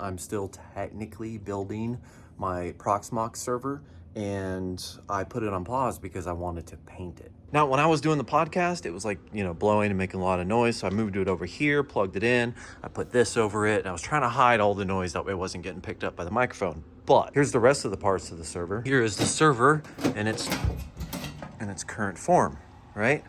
I'm still technically building my Proxmox server, and I put it on pause because I wanted to paint it. Now, when I was doing the podcast, it was like, you know, blowing and making a lot of noise. So I moved it over here, plugged it in. I put this over it, and I was trying to hide all the noise that way it wasn't getting picked up by the microphone. But here's the rest of the parts of the server. Here is the server in its current form, right?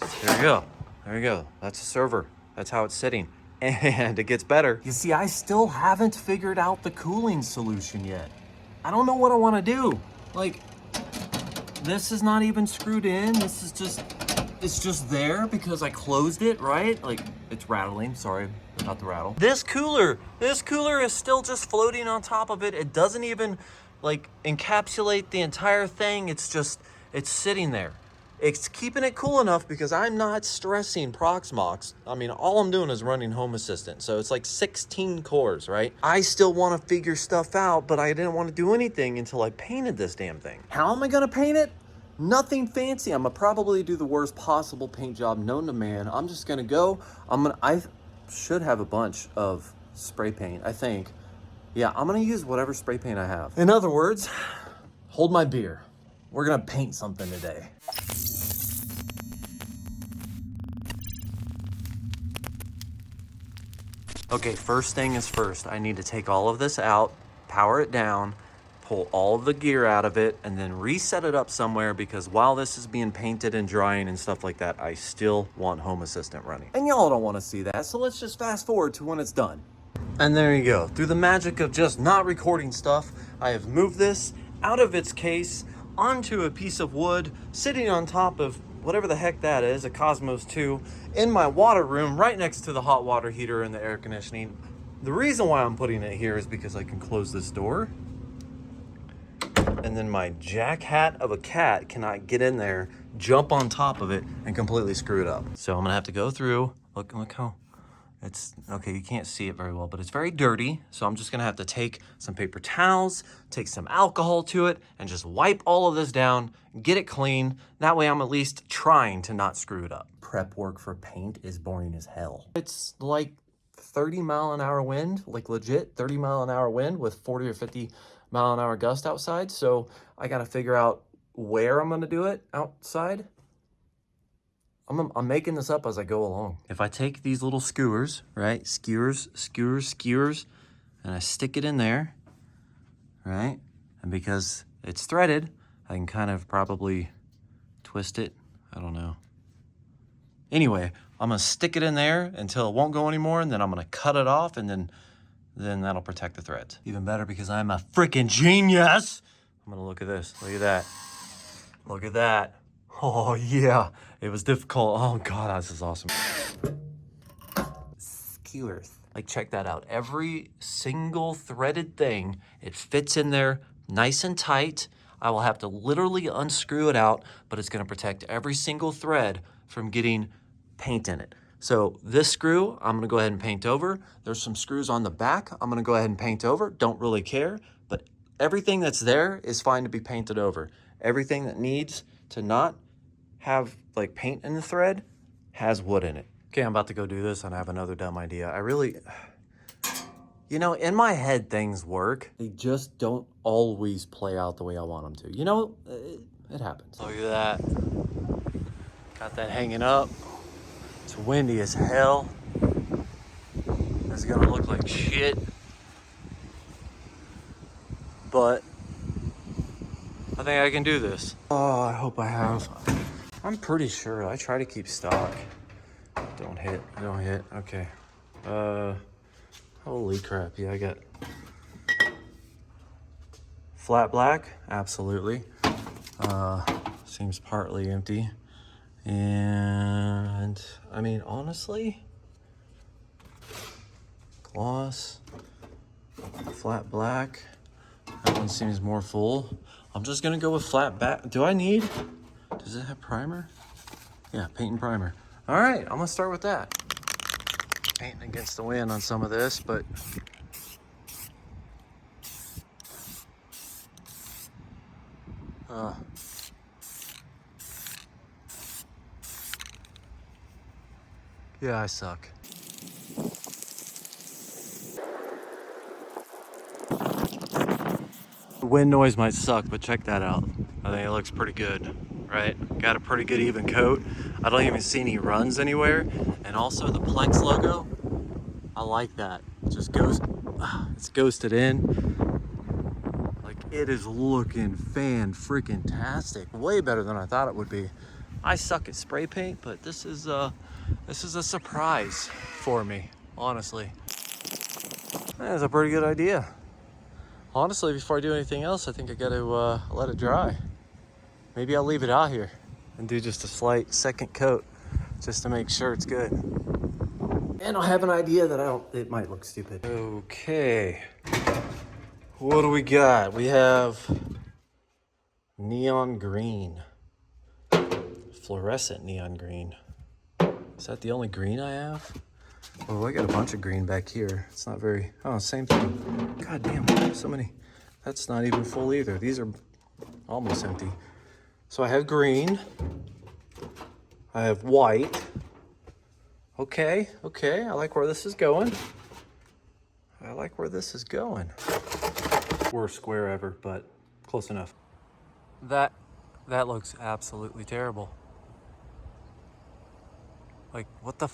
So there you go. There you go. That's a server. That's how it's sitting. And it gets better. You see, I still haven't figured out the cooling solution yet. I don't know what I want to do. Like, this is not even screwed in. This is just, it's just there because I closed it, right? Like, it's rattling. Sorry about the rattle. This cooler is still just floating on top of it. It doesn't even, like, encapsulate the entire thing. It's just, it's sitting there. It's keeping it cool enough because I'm not stressing Proxmox. I mean, all I'm doing is running Home Assistant. So it's like 16 cores, right? I still want to figure stuff out, but I didn't want to do anything until I painted this damn thing. How am I going to paint it? Nothing fancy. I'm going to probably do the worst possible paint job known to man. I'm just going to go. I should have a bunch of spray paint, I think. Yeah, I'm going to use whatever spray paint I have. In other words, hold my beer. We're going to paint something today. Okay, first thing is first. I need to take all of this out, power it down, pull all of the gear out of it, and then reset it up somewhere because while this is being painted and drying and stuff like that, I still want Home Assistant running. And y'all don't want to see that, so let's just fast forward to when it's done. And there you go. Through the magic of just not recording stuff, I have moved this out of its case onto a piece of wood, sitting on top of whatever the heck that is, a Cosmos 2, in my water room right next to the hot water heater and the air conditioning. The reason why I'm putting it here is because I can close this door, and then my jack hat of a cat cannot get in there, jump on top of it, and completely screw it up. So I'm gonna have to go through, look how, it's, okay, you can't see it very well, but it's very dirty. So I'm just gonna have to take some paper towels, take some alcohol to it, and just wipe all of this down, get it clean. That way I'm at least trying to not screw it up. Prep work for paint is boring as hell. It's like 30-mile-an-hour wind, like legit 30-mile-an-hour wind with 40 or 50-mile-an-hour gust outside. So I gotta figure out where I'm gonna do it outside. I'm making this up as I go along. If I take these little skewers, right? Skewers, and I stick it in there, right? And because it's threaded, I can kind of probably twist it. I don't know. Anyway, I'm gonna stick it in there until it won't go anymore, and then I'm gonna cut it off, and then that'll protect the threads. Even better because I'm a freaking genius. I'm gonna look at this. Look at that. Look at that. Oh yeah, it was difficult. Oh God, this is awesome. Skewers. Like, check that out. Every single threaded thing, it fits in there nice and tight. I will have to literally unscrew it out, but it's gonna protect every single thread from getting paint in it. So this screw, I'm gonna go ahead and paint over. There's some screws on the back. I'm gonna go ahead and paint over. Don't really care, but everything that's there is fine to be painted over. Everything that needs to not have like paint in the thread has wood in it. Okay, I'm about to go do this and I have another dumb idea. I really, you know, in my head things work. They just don't always play out the way I want them to. You know, it happens. Look at that. Got that hanging up. It's windy as hell. It's gonna look like shit. But I think I can do this. Oh, I hope I have. I'm pretty sure. I try to keep stock. Don't hit. Okay. Holy crap. Yeah, I got flat black. Absolutely. Seems partly empty. And I mean, honestly, gloss, flat black. That one seems more full. I'm just gonna go with flat back. Does it have primer? Yeah, paint and primer. All right, I'm gonna start with that. Painting against the wind on some of this, but yeah, I suck. The wind noise might suck, but check that out. I think it looks pretty good, right? Got a pretty good even coat. I don't even see any runs anywhere. And also the Plex logo, I like that. It just goes, it's ghosted in. Like, it is looking fan-freaking-tastic. Way better than I thought it would be. I suck at spray paint, but this is a surprise for me, honestly. That's a pretty good idea. Honestly, before I do anything else, I think I gotta let it dry. Maybe I'll leave it out here and do just a slight second coat just to make sure it's good. And I have an idea that it might look stupid. Okay, what do we got? We have neon green, fluorescent neon green. Is that the only green I have? Oh, I got a bunch of green back here. It's not very, oh, same thing. God damn, so many. That's not even full either. These are almost empty. So I have green. I have white. Okay, I like where this is going. Worst square ever, but close enough. That looks absolutely terrible. Like, what the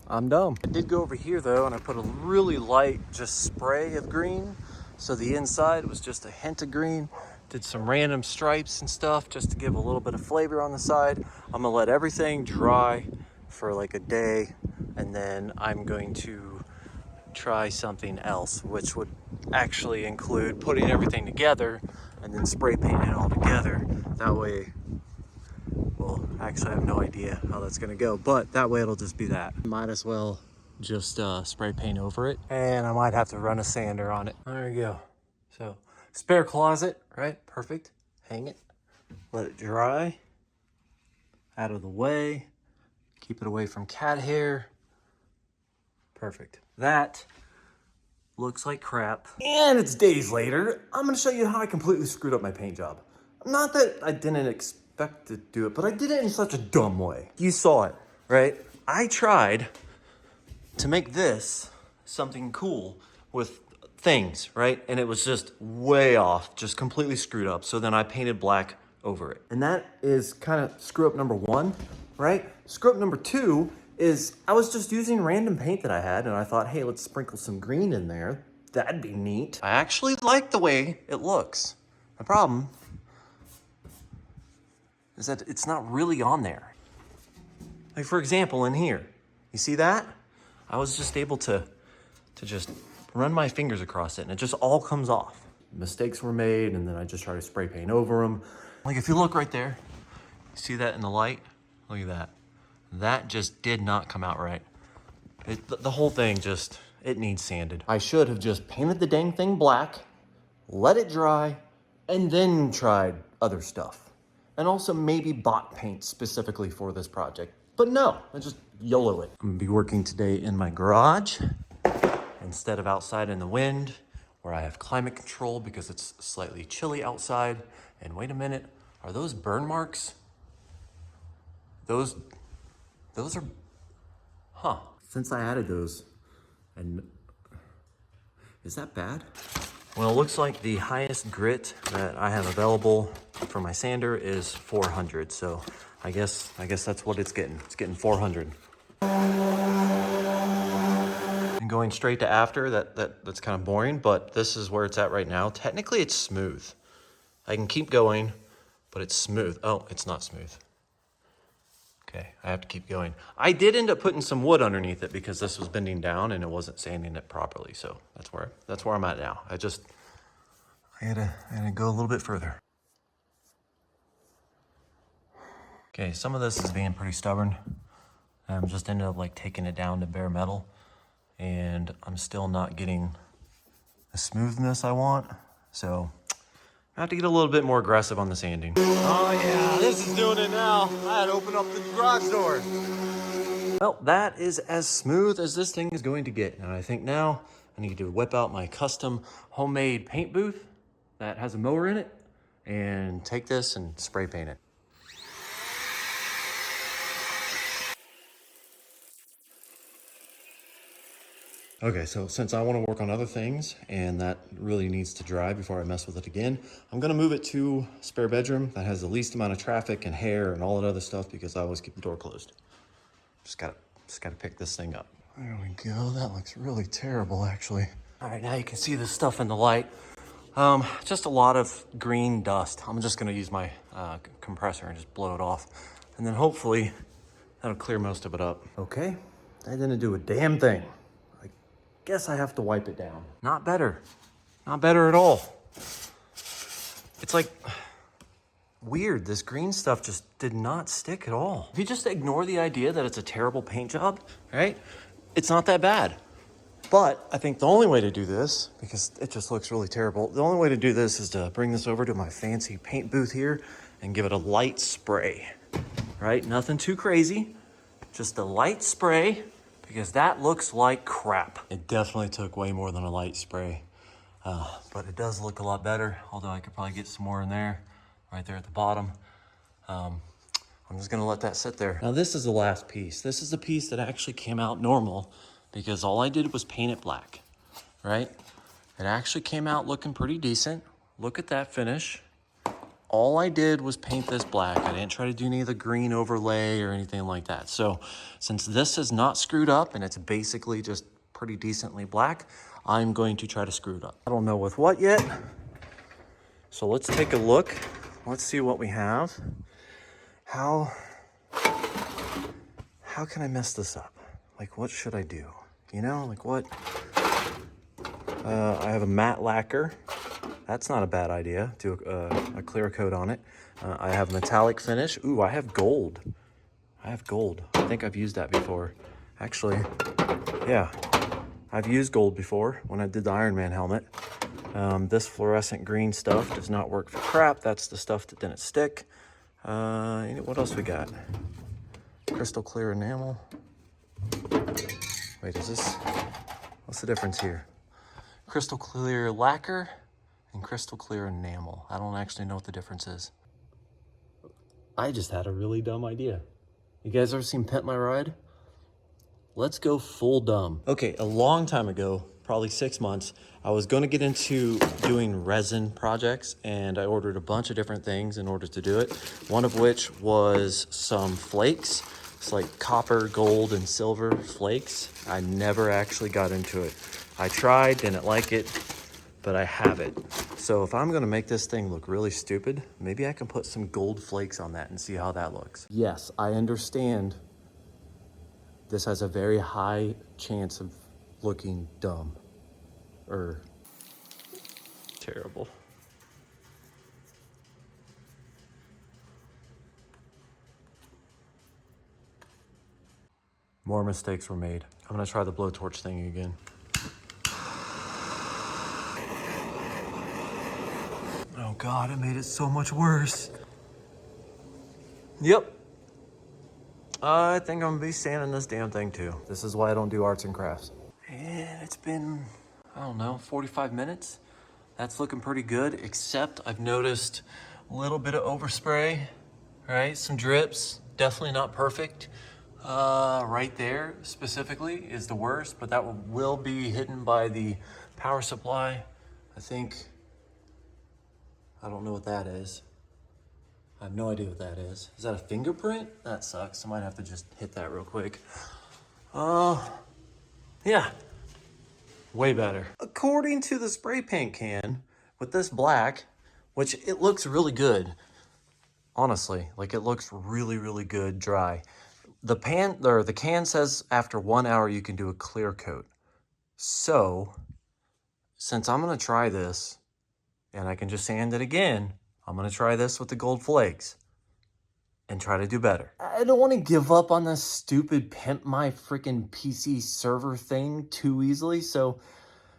I'm dumb. I did go over here though, and I put a really light just spray of green. So the inside was just a hint of green. Did some random stripes and stuff just to give a little bit of flavor on the side. I'm gonna let everything dry for like a day, and then I'm going to try something else, which would actually include putting everything together and then spray painting it all together. That way, well, actually I have no idea how that's gonna go, but that way it'll just be that. Might as well just spray paint over it, and I might have to run a sander on it. There you go. So, spare closet, right? Perfect. Hang it, let it dry, out of the way, keep it away from cat hair. Perfect. That looks like crap. And it's days later. I'm gonna show you how I completely screwed up my paint job. Not that I didn't expect to do it, but I did it in such a dumb way. You saw it, right? I tried to make this something cool with things, right? And it was just way off, just completely screwed up. So then I painted black over it. And that is kind of screw up number one, right? Screw up number two is I was just using random paint that I had, and I thought, hey, let's sprinkle some green in there. That'd be neat. I actually like the way it looks. The problem is that it's not really on there. Like, for example, in here, you see that? I was just able to just run my fingers across it, and it just all comes off. Mistakes were made, and then I just try to spray paint over them. Like, if you look right there, you see that in the light? Look at that. That just did not come out right. The whole thing just, it needs sanded. I should have just painted the dang thing black, let it dry, and then tried other stuff. And also maybe bought paint specifically for this project. But no, I just YOLO it. I'm gonna be working today in my garage instead of outside in the wind, where I have climate control because it's slightly chilly outside. And wait a minute, are those burn marks? Those are, huh. Since I added those, and is that bad? Well, it looks like the highest grit that I have available for my sander is 400. So I guess that's what it's getting. It's getting 400. And going straight to after, that's kind of boring, but this is where it's at right now. Technically it's smooth. I can keep going, but it's smooth. Oh, it's not smooth. Okay, I have to keep going. I did end up putting some wood underneath it because this was bending down and it wasn't sanding it properly. So that's where I'm at now. I had to go a little bit further. Okay, some of this is being pretty stubborn. I'm just ended up like taking it down to bare metal, and I'm still not getting the smoothness I want. So I have to get a little bit more aggressive on the sanding. Oh yeah, this is doing it now. I had to open up the garage door. Well, that is as smooth as this thing is going to get. And I think now I need to whip out my custom homemade paint booth that has a mower in it and take this and spray paint it. Okay, so since I want to work on other things and that really needs to dry before I mess with it again, I'm gonna move it to a spare bedroom that has the least amount of traffic and hair and all that other stuff because I always keep the door closed. Just gotta pick this thing up. There we go. That looks really terrible, actually. All right, now you can see this stuff in the light. Just a lot of green dust. I'm just gonna use my compressor and just blow it off. And then hopefully that'll clear most of it up. Okay, that didn't do a damn thing. I guess I have to wipe it down. Not better at all. It's like weird, this green stuff just did not stick at all. If you just ignore the idea that it's a terrible paint job, right? It's not that bad. But I think the only way to do this, because it just looks really terrible, the only way to do this is to bring this over to my fancy paint booth here and give it a light spray, right? Nothing too crazy, just a light spray, because that looks like crap. It definitely took way more than a light spray, but it does look a lot better, although I could probably get some more in there, right there at the bottom. I'm just gonna let that sit there. Now this is the last piece. This is the piece that actually came out normal, because all I did was paint it black, right? It actually came out looking pretty decent. Look at that finish. All I did was paint this black. I didn't try to do any of the green overlay or anything like that. So since this is not screwed up and it's basically just pretty decently black, I'm going to try to screw it up. I don't know with what yet. So let's take a look. Let's see what we have. How can I mess this up? Like, what should I do? You know, like what? I have a matte lacquer. That's not a bad idea. Do a clear coat on it. I have metallic finish. Ooh, I have gold. I think I've used that before. Actually, yeah. I've used gold before when I did the Iron Man helmet. This fluorescent green stuff does not work for crap. That's the stuff that didn't stick. What else we got? Crystal clear enamel. Wait, what's the difference here? Crystal clear lacquer and crystal clear enamel. I don't actually know what the difference is. I just had a really dumb idea. You guys ever seen Pimp My Ride? Let's go full dumb. Okay, a long time ago, probably 6 months, I was gonna get into doing resin projects, and I ordered a bunch of different things in order to do it. One of which was some flakes. It's like copper, gold, and silver flakes. I never actually got into it. I tried, didn't like it, but I have it. So if I'm gonna make this thing look really stupid, maybe I can put some gold flakes on that and see how that looks. Yes, I understand this has a very high chance of looking dumb or terrible. More mistakes were made. I'm gonna try the blowtorch thing again. Oh God, it made it so much worse. Yep. I think I'm gonna be sanding this damn thing too. This is why I don't do arts and crafts. And it's been, I don't know, 45 minutes. That's looking pretty good, except I've noticed a little bit of overspray, right? Some drips, definitely not perfect. Right there specifically is the worst, but that will be hidden by the power supply. I don't know what that is. I have no idea what that is. Is that a fingerprint? That sucks. I might have to just hit that real quick. Yeah, way better. According to the spray paint can with this black, which it looks really good, honestly, like it looks really, really good dry. The can says after 1 hour you can do a clear coat. So, since I'm gonna try this, and I can just sand it again, I'm gonna try this with the gold flakes and try to do better. I don't wanna give up on this stupid Pimp My freaking PC server thing too easily, so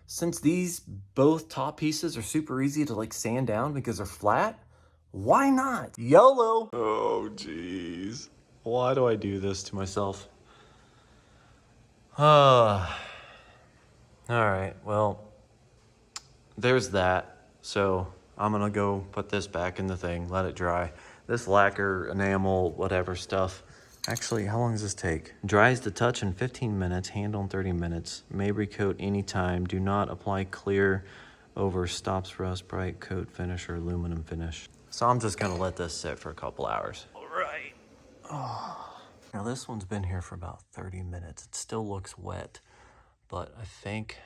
since these both top pieces are super easy to like sand down because they're flat, why not? YOLO! Oh, jeez. Why do I do this to myself? All right, well, there's that. So I'm gonna go put this back in the thing, let it dry. This lacquer, enamel, whatever stuff, Actually, how long does this take? Dries to touch in 15 minutes, handle in 30 minutes. May recoat anytime. Do not apply clear over stops rust, bright coat finish, or aluminum finish. So I'm just gonna let this sit for a couple hours. All right. Oh. Now this one's been here for about 30 minutes. It still looks wet, but I think,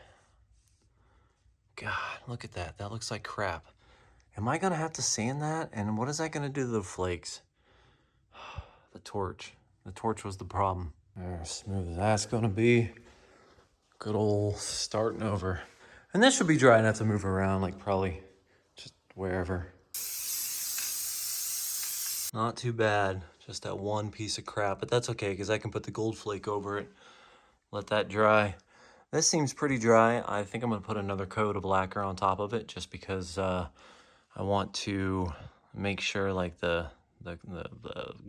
God, look at that. That looks like crap. Am I gonna have to sand that? And what is that gonna do to the flakes? The torch. The torch was the problem. How smooth as that's gonna be. Good old starting over. And this should be dry enough to move around, like probably just wherever. Not too bad. Just that one piece of crap, but that's okay because I can put the gold flake over it. Let that dry. This seems pretty dry. I think I'm gonna put another coat of lacquer on top of it just because I want to make sure like the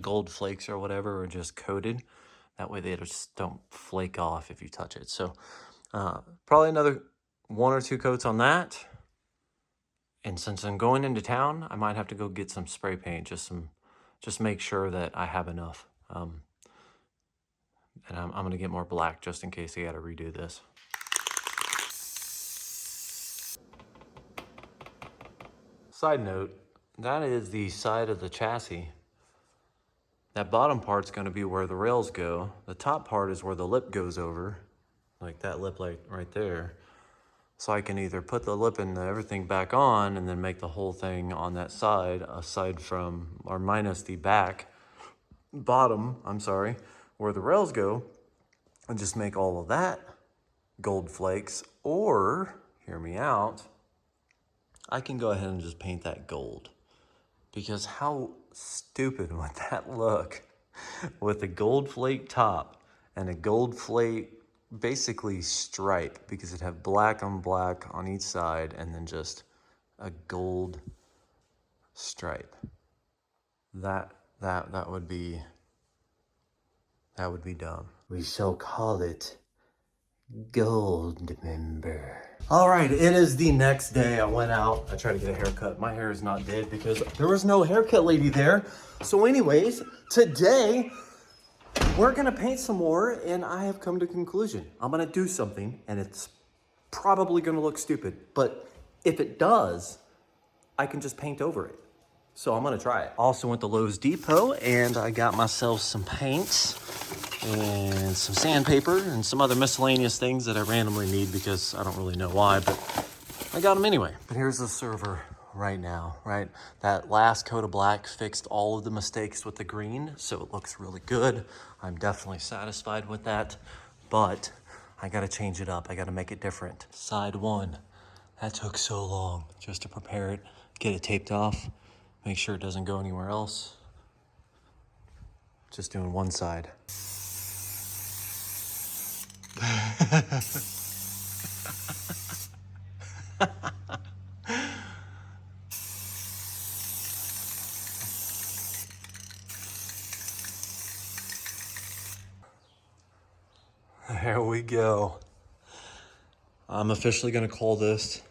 gold flakes or whatever are just coated. That way they just don't flake off if you touch it. So probably another 1 or 2 coats on that. And since I'm going into town, I might have to go get some spray paint, just make sure that I have enough. And I'm gonna get more black just in case I gotta redo this. Side note, that is the side of the chassis. That bottom part's gonna be where the rails go. The top part is where the lip goes over, like that lip like right there. So I can either put the lip and everything back on and then make the whole thing on that side, aside from, or minus the bottom, where the rails go, and just make all of that gold flakes. Or, hear me out, I can go ahead and just paint that gold. Because how stupid would that look with a gold flake top and a gold flake basically stripe, because it'd have black on each side and then just a gold stripe. That would be dumb. We shall call it Gold Member. All right, it is the next day. I went out, I tried to get a haircut. My hair is not did because there was no haircut lady there. So anyways, today we're gonna paint some more, and I have come to a conclusion. I'm gonna do something, and it's probably gonna look stupid, but if it does, I can just paint over it. So I'm gonna try it. Also went to Lowe's Depot, and I got myself some paints and some sandpaper and some other miscellaneous things that I randomly need because I don't really know why, but I got them anyway. But here's the server right now, right? That last coat of black fixed all of the mistakes with the green, so it looks really good. I'm definitely satisfied with that, but I gotta change it up. I gotta make it different. Side one, that took so long just to prepare it, get it taped off, make sure it doesn't go anywhere else. Just doing one side. There we go. I'm officially gonna call this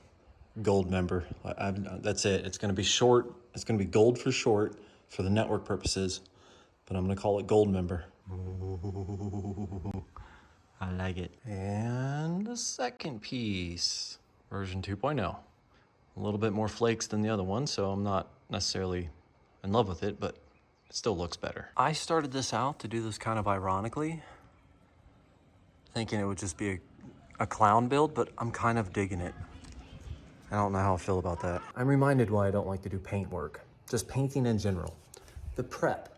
Gold Member. That's it. It's gonna be short. It's gonna be gold for short for the network purposes, but I'm gonna call it Gold Member. Ooh, I like it. And the second piece, version 2.0. A little bit more flakes than the other one, so I'm not necessarily in love with it, but it still looks better. I started this out to do this kind of ironically, thinking it would just be a clown build, but I'm kind of digging it. I don't know how I feel about that. I'm reminded why I don't like to do paint work. Just painting in general. The prep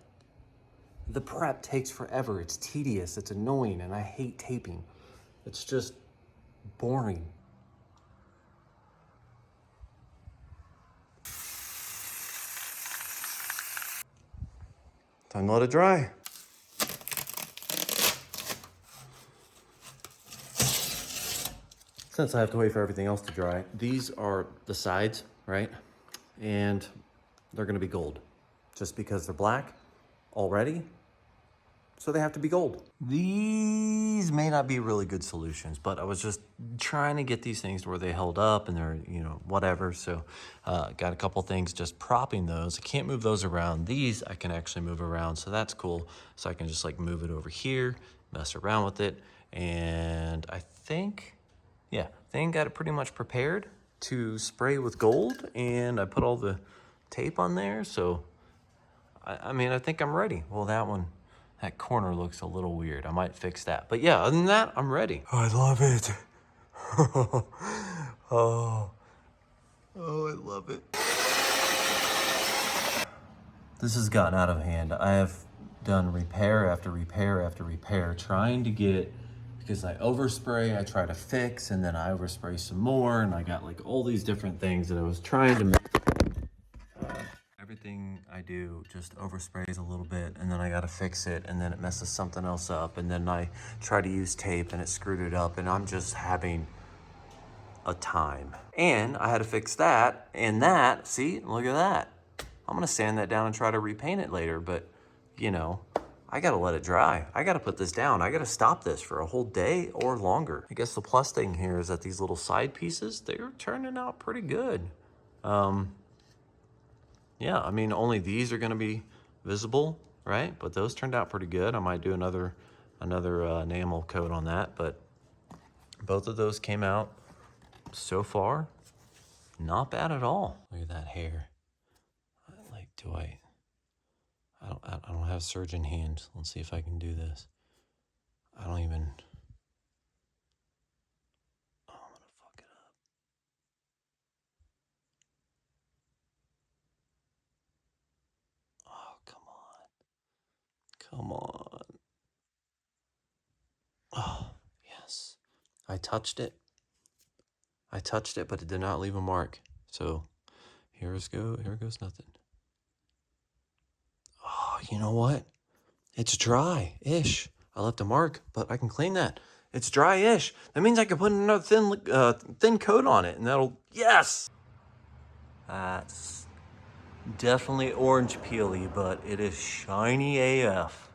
takes forever. It's tedious, it's annoying, and I hate taping. It's just boring. Time to let it dry. Since I have to wait for everything else to dry, these are the sides, right? And they're gonna be gold. Just because they're black already, so they have to be gold. These may not be really good solutions, but I was just trying to get these things to where they held up and they're, you know, whatever. So got a couple things just propping those. I can't move those around. These I can actually move around, so that's cool. So I can just like move it over here, mess around with it. And I think, yeah, got it pretty much prepared to spray with gold, and I put all the tape on there. So I mean, I think I'm ready. Well, that corner looks a little weird. I might fix that. But yeah, other than that, I'm ready. I love it. Oh, I love it. This has gotten out of hand. I have done repair after repair after repair, trying to get, because I overspray, I try to fix, and then I overspray some more, and I got like all these different things that I was trying to make. Everything I do just oversprays a little bit, and then I gotta fix it, and then it messes something else up, and then I try to use tape and it screwed it up, and I'm just having a time. And I had to fix that, and that, see, look at that. I'm gonna sand that down and try to repaint it later, but you know, I gotta let it dry. I gotta put this down. I gotta stop this for a whole day or longer. I guess the plus thing here is that these little side pieces, they're turning out pretty good. Yeah, I mean, only these are gonna be visible, right? But those turned out pretty good. I might do another enamel coat on that, but both of those came out so far not bad at all. Look at that hair. Like, I don't have surgeon hands. Let's see if I can do this. I don't even, oh, I'm gonna fuck it up. Oh, come on. Oh, yes. I touched it, but it did not leave a mark. So here goes nothing. Oh, you know what? It's dry-ish. I left a mark, but I can clean that. It's dry-ish. That means I can put another thin coat on it, and that'll, yes! That's definitely orange peely, but it is shiny AF.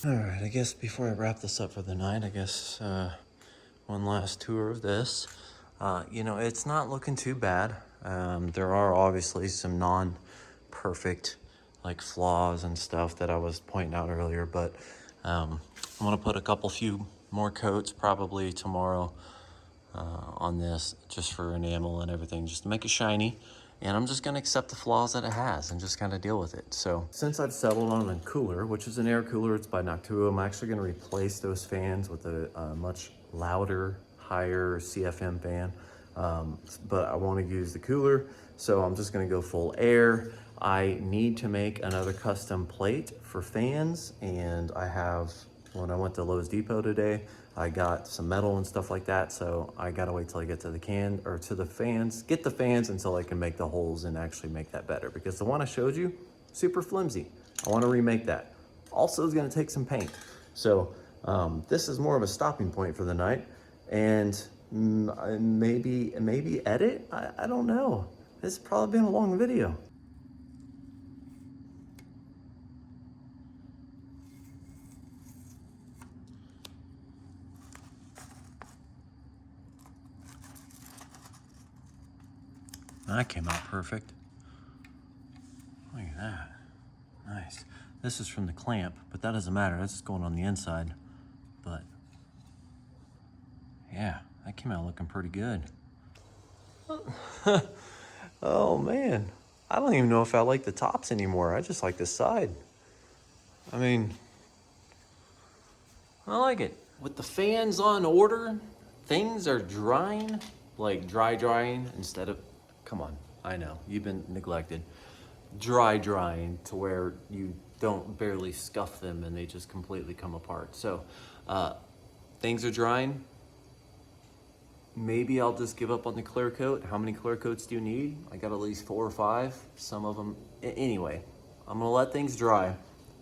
All right, I guess before I wrap this up for the night, I guess one last tour of this. You know, it's not looking too bad. There are obviously some non-perfect like flaws and stuff that I was pointing out earlier, but I'm gonna put a few more coats probably tomorrow on this, just for enamel and everything, just to make it shiny. And I'm just gonna accept the flaws that it has and just kind of deal with it. So since I've settled on a cooler, which is an air cooler, it's by Noctua, I'm actually gonna replace those fans with a much louder, higher CFM fan. But I wanna use the cooler, so I'm just gonna go full air. I need to make another custom plate for fans, and I have, when I went to Lowe's Depot today, I got some metal and stuff like that, so I gotta wait till I get to the fans, get the fans until I can make the holes and actually make that better, because the one I showed you, super flimsy. I wanna remake that. Also, it's gonna take some paint. So this is more of a stopping point for the night, and maybe edit, I don't know. This has probably been a long video. That came out perfect. Look at that. Nice. This is from the clamp, but that doesn't matter. That's just going on the inside. But yeah, that came out looking pretty good. Oh man, I don't even know if I like the tops anymore. I just like the side. I mean, I like it. With the fans on order, things are drying, like drying instead of, come on, I know, you've been neglected. Drying to where you don't barely scuff them and they just completely come apart. So things are drying. Maybe I'll just give up on the clear coat. How many clear coats do you need? I got at least 4 or 5. Some of them, anyway, I'm gonna let things dry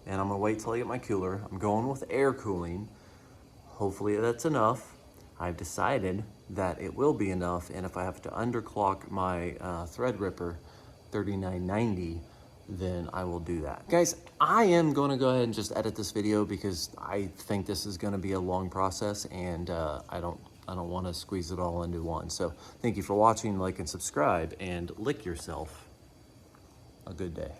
and I'm gonna wait till I get my cooler. I'm going with air cooling. Hopefully that's enough. I've decided that it will be enough, and if I have to underclock my Threadripper 3990, then I will do that. Guys, I am going to go ahead and just edit this video because I think this is going to be a long process, and I don't want to squeeze it all into one. So thank you for watching, like and subscribe, and lick yourself a good day.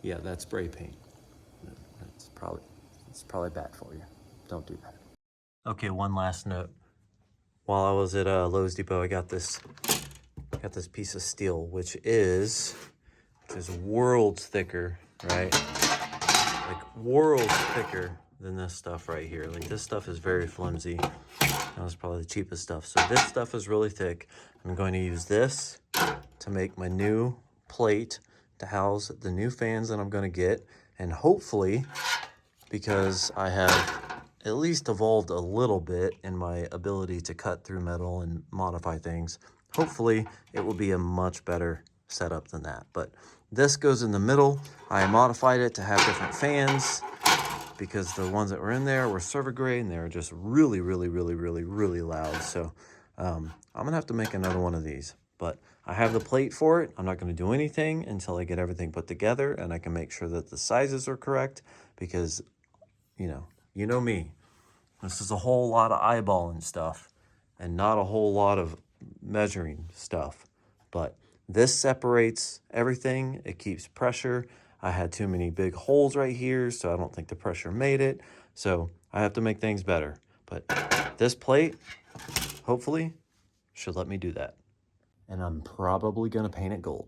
Yeah, that's spray paint. It's probably bad for you. Don't do that. Okay, one last note. While I was at Lowe's Depot, I got this piece of steel, which is worlds thicker, right? Like worlds thicker than this stuff right here. Like this stuff is very flimsy. That was probably the cheapest stuff. So this stuff is really thick. I'm going to use this to make my new plate to house the new fans that I'm going to get. And hopefully, because I have at least evolved a little bit in my ability to cut through metal and modify things, hopefully it will be a much better setup than that. But this goes in the middle. I modified it to have different fans because the ones that were in there were server grade and they were just really, really, really, really, really loud. So I'm gonna have to make another one of these, but I have the plate for it. I'm not gonna do anything until I get everything put together and I can make sure that the sizes are correct, because you know me, this is a whole lot of eyeballing stuff and not a whole lot of measuring stuff. But this separates everything. It keeps pressure. I had too many big holes right here, so I don't think the pressure made it. So I have to make things better. But this plate, hopefully, should let me do that. And I'm probably gonna paint it gold.